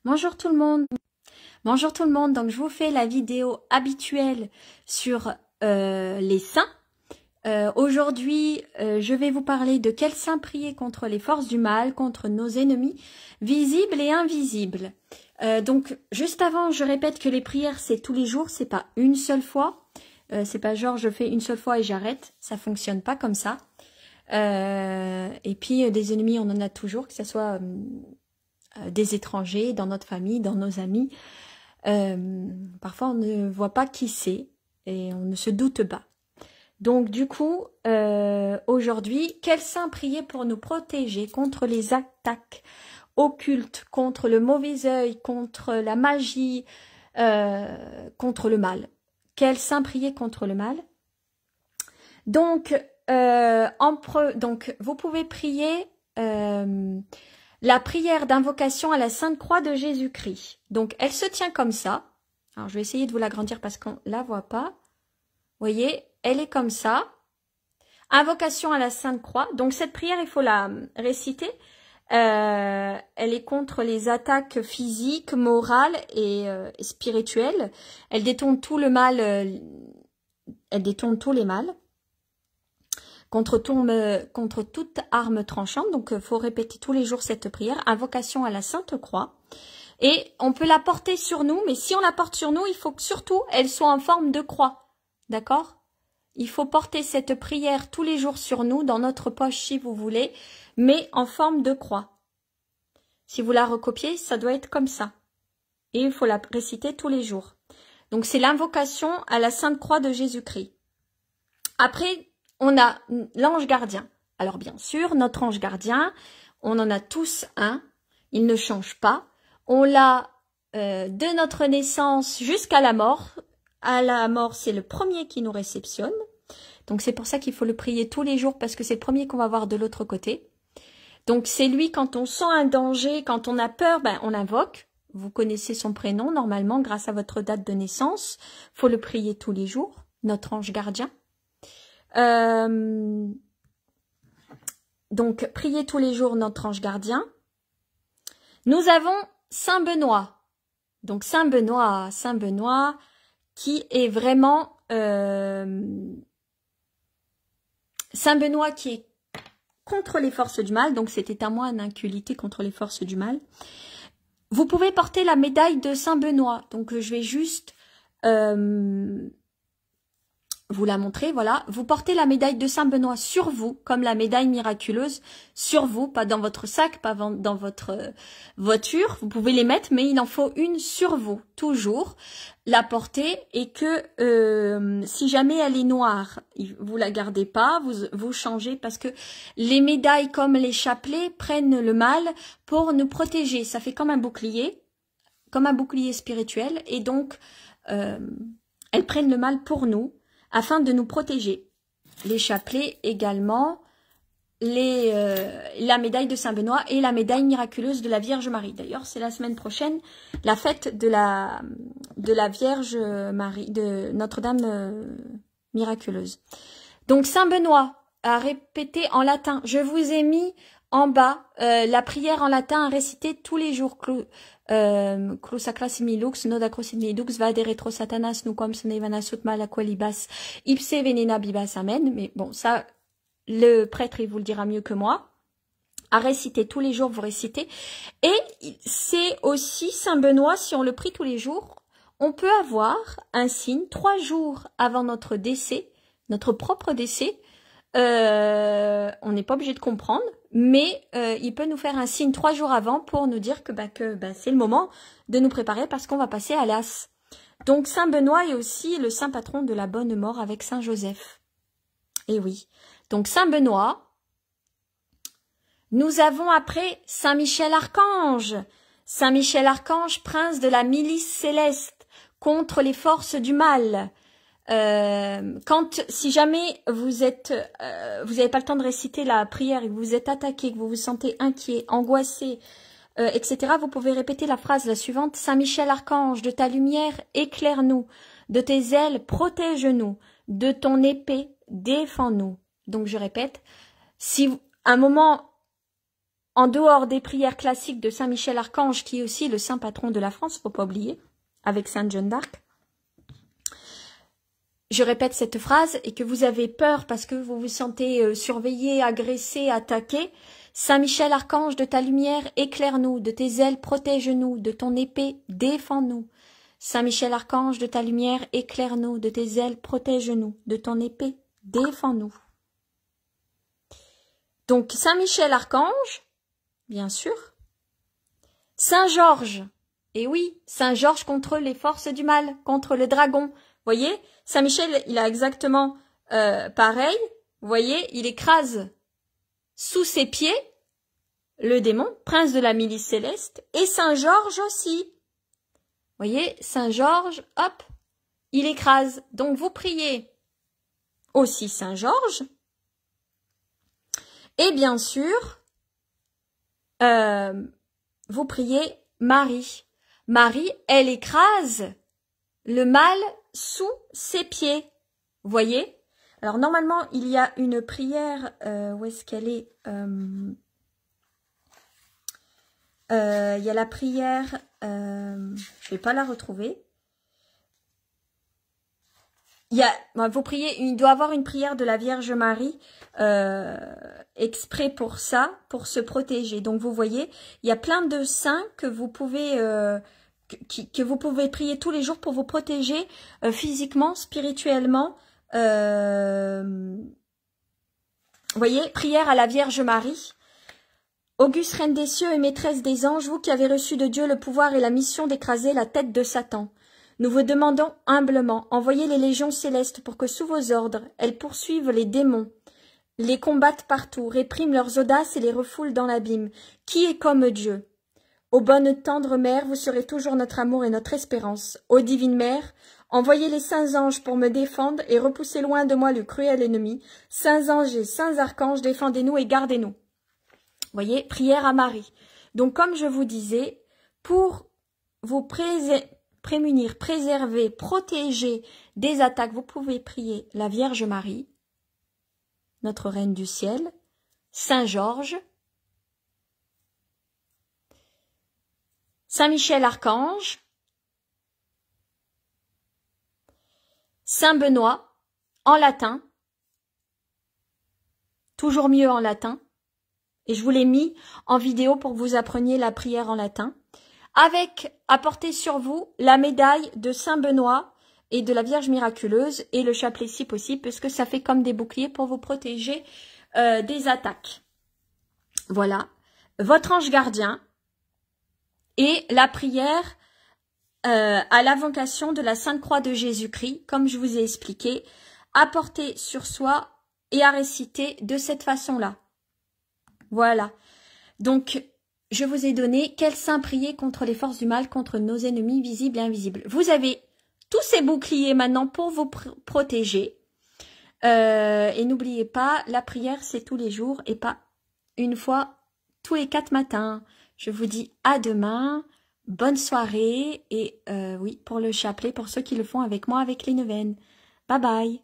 Bonjour tout le monde. Bonjour tout le monde. Donc je vous fais la vidéo habituelle sur les saints. Aujourd'hui, je vais vous parler de quel saint prier contre les forces du mal, contre nos ennemis visibles et invisibles. Donc juste avant, je répète que les prières c'est tous les jours, c'est pas une seule fois. C'est pas genre je fais une seule fois et j'arrête. Ça fonctionne pas comme ça. Et puis des ennemis, on en a toujours, que ce soit des étrangers, dans notre famille, dans nos amis. Parfois, on ne voit pas qui c'est et on ne se doute pas. Donc, du coup, aujourd'hui, quel saint prier pour nous protéger contre les attaques occultes, contre le mauvais œil, contre la magie, contre le mal? Quel saint prier contre le mal? Donc, vous pouvez prier la prière d'invocation à la Sainte Croix de Jésus-Christ. Donc, elle se tient comme ça. Alors, je vais essayer de vous l'agrandir parce qu'on la voit pas. Vous voyez, elle est comme ça. Invocation à la Sainte Croix. Donc, cette prière, il faut la réciter. Elle est contre les attaques physiques, morales et spirituelles. Elle détourne tout le mal. Elle détourne tous les mâles. Contre toute arme tranchante. Donc, il faut répéter tous les jours cette prière. Invocation à la Sainte Croix. Et on peut la porter sur nous, mais si on la porte sur nous, il faut que surtout, elle soit en forme de croix. D'accord? Il faut porter cette prière tous les jours sur nous, dans notre poche si vous voulez, mais en forme de croix. Si vous la recopiez, ça doit être comme ça. Et il faut la réciter tous les jours. Donc, c'est l'invocation à la Sainte Croix de Jésus-Christ. Après, on a l'ange gardien. Alors bien sûr, notre ange gardien, on en a tous un. Il ne change pas. On l'a de notre naissance jusqu'à la mort. À la mort, c'est le premier qui nous réceptionne. Donc c'est pour ça qu'il faut le prier tous les jours parce que c'est le premier qu'on va voir de l'autre côté. Donc c'est lui quand on sent un danger, quand on a peur, ben on l'invoque. Vous connaissez son prénom normalement grâce à votre date de naissance. Faut le prier tous les jours, notre ange gardien. Donc, priez tous les jours notre ange gardien. Nous avons Saint Benoît. Donc, Saint Benoît qui est vraiment... Saint Benoît qui est contre les forces du mal. Donc, c'était à moine qui luttait contre les forces du mal. Vous pouvez porter la médaille de Saint Benoît. Donc, je vais juste... vous la montrer, voilà. Vous portez la médaille de Saint Benoît sur vous, comme la médaille miraculeuse sur vous, pas dans votre sac, pas dans votre voiture. Vous pouvez les mettre, mais il en faut une sur vous, toujours. La porter et que si jamais elle est noire, vous la gardez pas, vous changez parce que les médailles comme les chapelets prennent le mal pour nous protéger. Ça fait comme un bouclier spirituel et donc elles prennent le mal pour nous. Afin de nous protéger. Les chapelets également, la médaille de Saint Benoît et la médaille miraculeuse de la Vierge Marie. D'ailleurs, c'est la semaine prochaine, la fête de la Vierge Marie, de Notre-Dame miraculeuse. Donc, Saint Benoît a répété en latin. Je vous ai mis en bas la prière en latin à réciter tous les jours. Clo sacra similux, noda crosimilux, va de retro satanas, nuquam sonevana sutma la qualibas, ipse venena bibas, amen. Mais bon, ça, le prêtre, il vous le dira mieux que moi. À réciter tous les jours, vous récitez. Et c'est aussi Saint Benoît, si on le prie tous les jours, on peut avoir un signe 3 jours avant notre décès, notre propre décès. On n'est pas obligé de comprendre, mais il peut nous faire un signe 3 jours avant pour nous dire que c'est le moment de nous préparer parce qu'on va passer à l'as. Donc Saint Benoît est aussi le saint patron de la bonne mort avec Saint Joseph. Et oui. Donc Saint Benoît. Nous avons après Saint Michel Archange. Saint Michel Archange, prince de la milice céleste contre les forces du mal. Si jamais vous n'avez pas le temps de réciter la prière et que vous êtes attaqué, que vous vous sentez inquiet, angoissé, etc., vous pouvez répéter la phrase la suivante. Saint Michel Archange, de ta lumière, éclaire-nous, de tes ailes, protège-nous, de ton épée, défends-nous. Donc je répète, si un moment en dehors des prières classiques de Saint Michel Archange, qui est aussi le saint patron de la France, faut pas oublier, avec Sainte Jeanne d'Arc. Je répète cette phrase, et que vous avez peur parce que vous vous sentez surveillé, agressé, attaqué. Saint Michel Archange, de ta lumière, éclaire-nous, de tes ailes, protège-nous, de ton épée, défends-nous. Saint Michel Archange, de ta lumière, éclaire-nous, de tes ailes, protège-nous, de ton épée, défends-nous. Donc, Saint Michel Archange, bien sûr. Saint Georges, et oui, Saint Georges contre les forces du mal, contre le dragon. Voyez, Saint Michel, il a exactement pareil. Vous voyez, il écrase sous ses pieds le démon, prince de la milice céleste, et Saint Georges aussi. Vous voyez, Saint Georges, hop, il écrase. Donc vous priez aussi Saint Georges. Et bien sûr, vous priez Marie. Marie, elle écrase le mal sous ses pieds. Vous voyez? Alors normalement, il y a une prière, où est-ce qu'elle est, il y a la prière, je vais pas la retrouver. Vous priez, il doit avoir une prière de la Vierge Marie exprès pour ça, pour se protéger. Donc vous voyez, il y a plein de saints que vous pouvez que vous pouvez prier tous les jours pour vous protéger physiquement, spirituellement. Vous voyez, prière à la Vierge Marie. Auguste, reine des cieux et maîtresse des anges, vous qui avez reçu de Dieu le pouvoir et la mission d'écraser la tête de Satan. Nous vous demandons humblement, envoyez les légions célestes pour que sous vos ordres, elles poursuivent les démons, les combattent partout, répriment leurs audaces et les refoulent dans l'abîme. Qui est comme Dieu? Ô bonne tendre mère, vous serez toujours notre amour et notre espérance. Ô divine mère, envoyez les saints anges pour me défendre et repoussez loin de moi le cruel ennemi. Saints anges et saints archanges, défendez-nous et gardez-nous. Voyez, prière à Marie. Donc comme je vous disais, pour vous prémunir, préserver, protéger des attaques, vous pouvez prier la Vierge Marie, notre Reine du Ciel, Saint Georges, Saint Michel Archange, Saint Benoît, en latin, toujours mieux en latin, et je vous l'ai mis en vidéo pour que vous appreniez la prière en latin, avec, apportez sur vous, la médaille de Saint Benoît et de la Vierge miraculeuse, et le chapelet si possible, parce que ça fait comme des boucliers pour vous protéger des attaques. Voilà, votre ange gardien, et la prière à l'invocation de la Sainte Croix de Jésus-Christ, comme je vous ai expliqué, à porter sur soi et à réciter de cette façon-là. Voilà. Donc, je vous ai donné quel saint prier contre les forces du mal, contre nos ennemis visibles et invisibles. Vous avez tous ces boucliers maintenant pour vous protéger. Et n'oubliez pas, la prière, c'est tous les jours et pas une fois tous les 4 matins. Je vous dis à demain, bonne soirée et oui, pour le chapelet, pour ceux qui le font avec moi, avec les neuvaines. Bye bye.